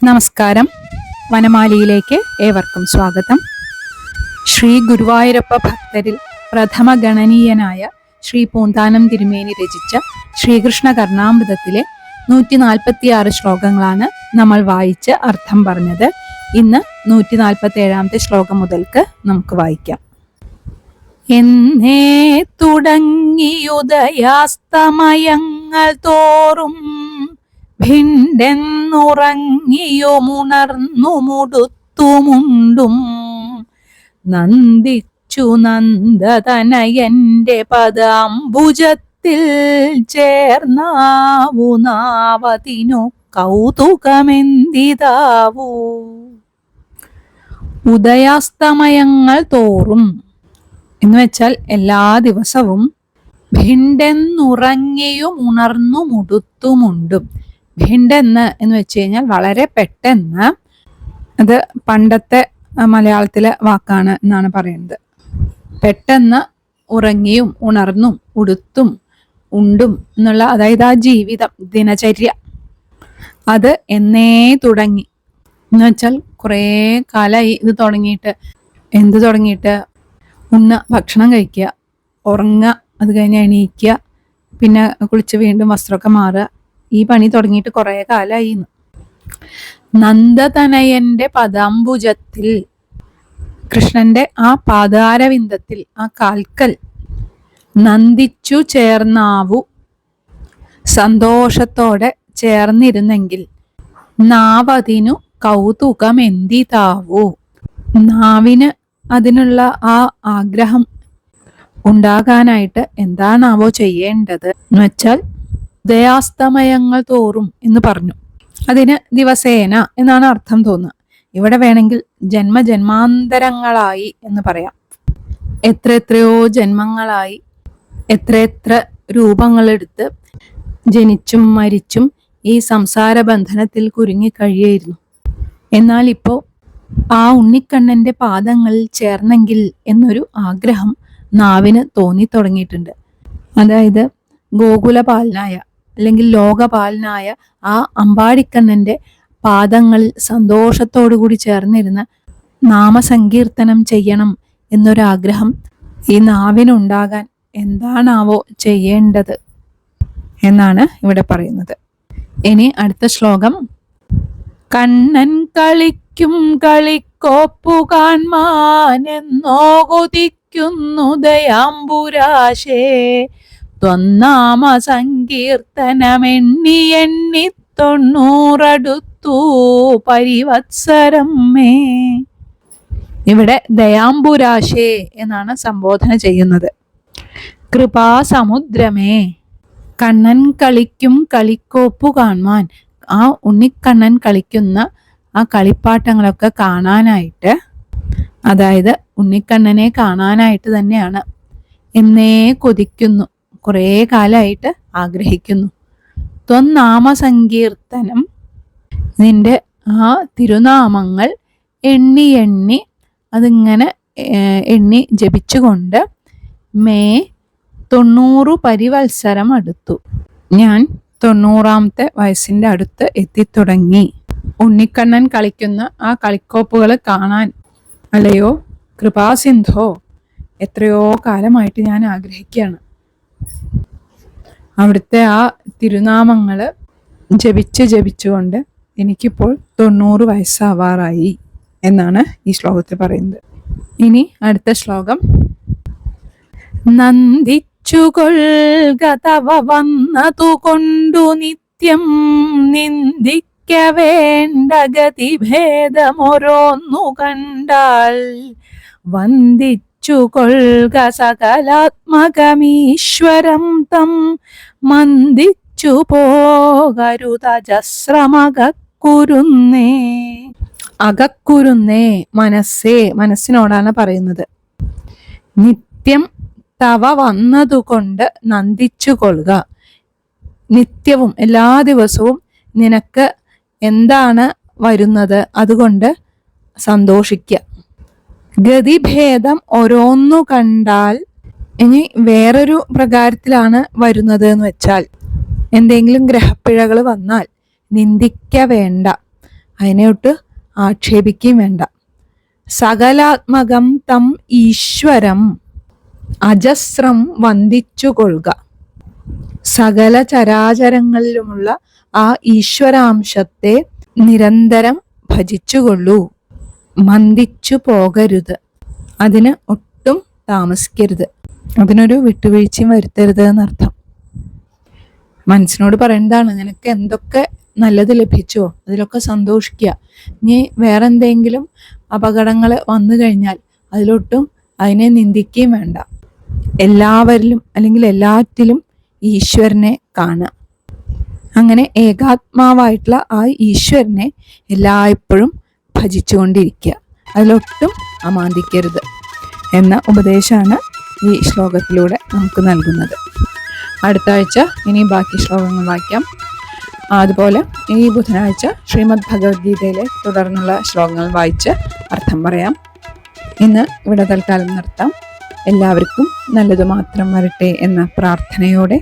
നമസ്കാരം. വനമാലിയിലേക്ക് ഏവർക്കും സ്വാഗതം. ശ്രീ ഗുരുവായൂരപ്പ ഭക്തരിൽ പ്രഥമ ഗണനീയനായ ശ്രീ പൂന്താനം തിരുമേനി രചിച്ച ശ്രീകൃഷ്ണ കർണാമൃതത്തിലെ 146 ശ്ലോകങ്ങളാണ് നമ്മൾ വായിച്ച് അർത്ഥം പറഞ്ഞത്. ഇന്ന് 147ാമത്തെ ശ്ലോകം മുതൽക്ക് നമുക്ക് വായിക്കാം. എന്നേ തുടങ്ങിയുദയാസ്തമയങ്ങൾ തോറും ഭിണ്ടെന്നുറങ്ങിയുമുണർന്നു മുടുത്തുമുണ്ടും നന്ദിച്ചു നന്ദതനയന്റെ പദാംബുജത്തിൽ ചേർന്നാവു നാവതിനു കൗതുകമെന്തിതാവൂ. ഉദയാസ്തമയങ്ങൾ തോറും എന്ന് വെച്ചാൽ എല്ലാ ദിവസവും ഭിണ്ടെന്നുറങ്ങിയും ഉണർന്നു മുടുത്തുമുണ്ടും. ഭിണ്ടെന്ന് എന്ന് വെച്ച് കഴിഞ്ഞാൽ വളരെ പെട്ടെന്ന്, അത് പണ്ടത്തെ മലയാളത്തിലെ വാക്കാണ് എന്നാണ് പറയുന്നത്. പെട്ടെന്ന് ഉറങ്ങിയും ഉണർന്നും ഉടുത്തും ഉണ്ടും എന്നുള്ള, അതായത് ആ ജീവിതം, ദിനചര്യ, അത് എന്നേ തുടങ്ങി എന്ന് വെച്ചാൽ കുറേ കാലമായി ഇത് തുടങ്ങിയിട്ട്. എന്ത് തുടങ്ങിയിട്ട്? ഭക്ഷണം കഴിക്കുക, ഉറങ്ങുക, അത് കഴിഞ്ഞ് എണീക്കുക, പിന്നെ കുളിച്ച് വീണ്ടും വസ്ത്രമൊക്കെ മാറുക. ഈ പണി തുടങ്ങിയിട്ട് കുറേ കാലമായി. നന്ദതനയന്റെ പദാംബുജത്തിൽ, കൃഷ്ണന്റെ ആ പാദാരവിന്ദത്തിൽ, ആ കാൽക്കൽ നന്ദിച്ചു ചേർന്നാവു, സന്തോഷത്തോടെ ചേർന്നിരുന്നെങ്കിൽ, നാവതിനു കൗതുകമെന്തിതാവൂ, നാവിന് അതിനുള്ള ആ ആഗ്രഹം ഉണ്ടാകാനായിട്ട് എന്താണാവോ ചെയ്യേണ്ടത് എന്ന് വെച്ചാൽ, ഉദയാസ്തമയങ്ങൾ തോറും എന്ന് പറഞ്ഞു. അതിന് ദിവസേന എന്നാണ് അർത്ഥം തോന്നുക. ഇവിടെ വേണമെങ്കിൽ ജന്മജന്മാന്തരങ്ങളായി എന്ന് പറയാം. എത്രയോ ജന്മങ്ങളായി എത്ര രൂപങ്ങളെടുത്ത് ജനിച്ചും മരിച്ചും ഈ സംസാര ബന്ധനത്തിൽ കുരുങ്ങിക്കഴിയായിരുന്നു. എന്നാൽ ഇപ്പോൾ ആ ഉണ്ണിക്കണ്ണന്റെ പാദങ്ങളിൽ ചേർന്നെങ്കിൽ എന്നൊരു ആഗ്രഹം നാവിന് തോന്നി തുടങ്ങിയിട്ടുണ്ട്. അതായത് ഗോകുലപാലനായ അല്ലെങ്കിൽ ലോകപാലനായ ആ അമ്പാടിക്കണ്ണന്റെ പാദങ്ങളിൽ സന്തോഷത്തോടുകൂടി ചേർന്നിരുന്ന് നാമസങ്കീർത്തനം ചെയ്യണം എന്നൊരാഗ്രഹം ഈ നാവിനുണ്ടാകാൻ എന്താണാവോ ചെയ്യേണ്ടത് എന്നാണ് ഇവിടെ പറയുന്നത്. ഇനി അടുത്ത ശ്ലോകം. കണ്ണൻ കളിക്കും കളിക്കോപ്പു കാൺമാനെന്നോ കൊതിക്കുന്നു ദയാംബുരാശേ, ത്വന്നാമ സങ്കീർത്തനമെണ്ണി എണ്ണി 90 പരിവത്സരം മേ. ഇവിടെ ദയാംബുരാശേ എന്നാണ് സംബോധന ചെയ്യുന്നത്. കൃപാസമുദ്രമേ, കണ്ണൻ കളിക്കും കളിക്കോപ്പു കാൺമാൻ, ആ ഉണ്ണിക്കണ്ണൻ കളിക്കുന്ന ആ കളിപ്പാട്ടങ്ങളൊക്കെ കാണാനായിട്ട്, അതായത് ഉണ്ണിക്കണ്ണനെ കാണാനായിട്ട് തന്നെയാണ് എന്നേ കൊതിക്കുന്നു, കുറേ കാലമായിട്ട് ആഗ്രഹിക്കുന്നു. ത്വന്നാമസങ്കീർത്തനം, നിന്റെ ആ തിരുനാമങ്ങൾ എണ്ണി എണ്ണി അതിങ്ങനെ എണ്ണി ജപിച്ചുകൊണ്ട്, മേ 90 പരിവത്സരം അടുത്തു, ഞാൻ 90ാമത്തെ വയസ്സിൻ്റെ അടുത്ത് എത്തിത്തുടങ്ങി. ഉണ്ണിക്കണ്ണൻ കളിക്കുന്ന ആ കളിക്കോപ്പുകൾ കാണാൻ അല്ലയോ കൃപാസിന്ധോ, എത്രയോ കാലമായിട്ട് ഞാൻ ആഗ്രഹിക്കുകയാണ്. അവിടുത്തെ ആ തിരുനാമങ്ങൾ ജപിച്ചുകൊണ്ട് എനിക്കിപ്പോൾ 90 വയസ്സാവാറായി എന്നാണ് ഈ ശ്ലോകത്തിൽ പറയുന്നത്. ഇനി അടുത്ത ശ്ലോകം. നന്ദിച്ചുകൊള്ളുക തവ വന്നതുകൊണ്ടു നിത്യം നിന്ദിക്ക വേണ്ട ഗതിഭേദമൊരോന്നു കണ്ടാൽ, വന്ദിച്ചുകൊള്ളുക സകലാത്മകമീശ്വരം തം മന്ദിച്ചു പോകരുതജസ്രമകുരുന്നേ. അകക്കുരുന്നേ, മനസ്സേ, മനസ്സിനോടാണ് പറയുന്നത്. നിത്യം തവ വന്നതുകൊണ്ട് നന്ദിച്ചു കൊള്ളുക, നിത്യവും എല്ലാ ദിവസവും നിനക്ക് എന്താണ് വരുന്നത് അതുകൊണ്ട് സന്തോഷിക്കുക. ഗതിഭേദം ഓരോന്നു കണ്ടാൽ, ഇനി വേറൊരു പ്രകാരത്തിലാണ് വരുന്നത് എന്ന് വെച്ചാൽ, എന്തെങ്കിലും ഗ്രഹപ്പിഴകൾ വന്നാൽ നിന്ദിക്ക വേണ്ട, അതിനെ ഒട്ട് ആക്ഷേപിക്കുകയും വേണ്ട. സകലാത്മകം തം ഈശ്വരം അജസ്രം വന്ദിച്ചുകൊള്ളുക. സകല ചരാചരങ്ങളിലുമുള്ള ആ ഈശ്വരാംശത്തെ നിരന്തരം ഭജിച്ചുകൊള്ളൂ. മന്ദിച്ചു പോകരുത്, അതിന് ഒട്ടും താമസിക്കരുത്, അതിനൊരു വിട്ടുവീഴ്ചയും വരുത്തരുത് എന്നർത്ഥം. മനസ്സിനോട് പറയുന്നതാണ്, നിനക്ക് എന്തൊക്കെ നല്ലത് ലഭിച്ചോ അതിലൊക്കെ സന്തോഷിക്കുക. ഇനി വേറെ എന്തെങ്കിലും അപകടങ്ങൾ വന്നു കഴിഞ്ഞാൽ അതിലൊട്ടും അതിനെ നിന്ദിക്കുകയും വേണ്ട. എല്ലാവരിലും അല്ലെങ്കിൽ എല്ലാറ്റിലും ഈശ്വരനെ കാണുക. അങ്ങനെ ഏകാത്മാവായിട്ടുള്ള ആ ഈശ്വരനെ എല്ലായ്പ്പോഴും ഭജിച്ചുകൊണ്ടിരിക്കുക, അതിലൊട്ടും അമാന്തിക്കരുത് എന്ന ഉപദേശമാണ് ഈ ശ്ലോകത്തിലൂടെ നമുക്ക് നൽകുന്നത്. അടുത്ത ആഴ്ച ഇനി ബാക്കി ശ്ലോകങ്ങൾ വായിക്കാം. അതുപോലെ ഈ ബുധനാഴ്ച ശ്രീമദ് ഭഗവത്ഗീതയിലെ തുടർന്നുള്ള ശ്ലോകങ്ങൾ വായിച്ച് അർത്ഥം പറയാം. ഇന്ന് ഇവിടെ തൽക്കാലം നിർത്താം. എല്ലാവർക്കും നല്ലത് മാത്രം വരട്ടെ എന്ന പ്രാർത്ഥനയോടെ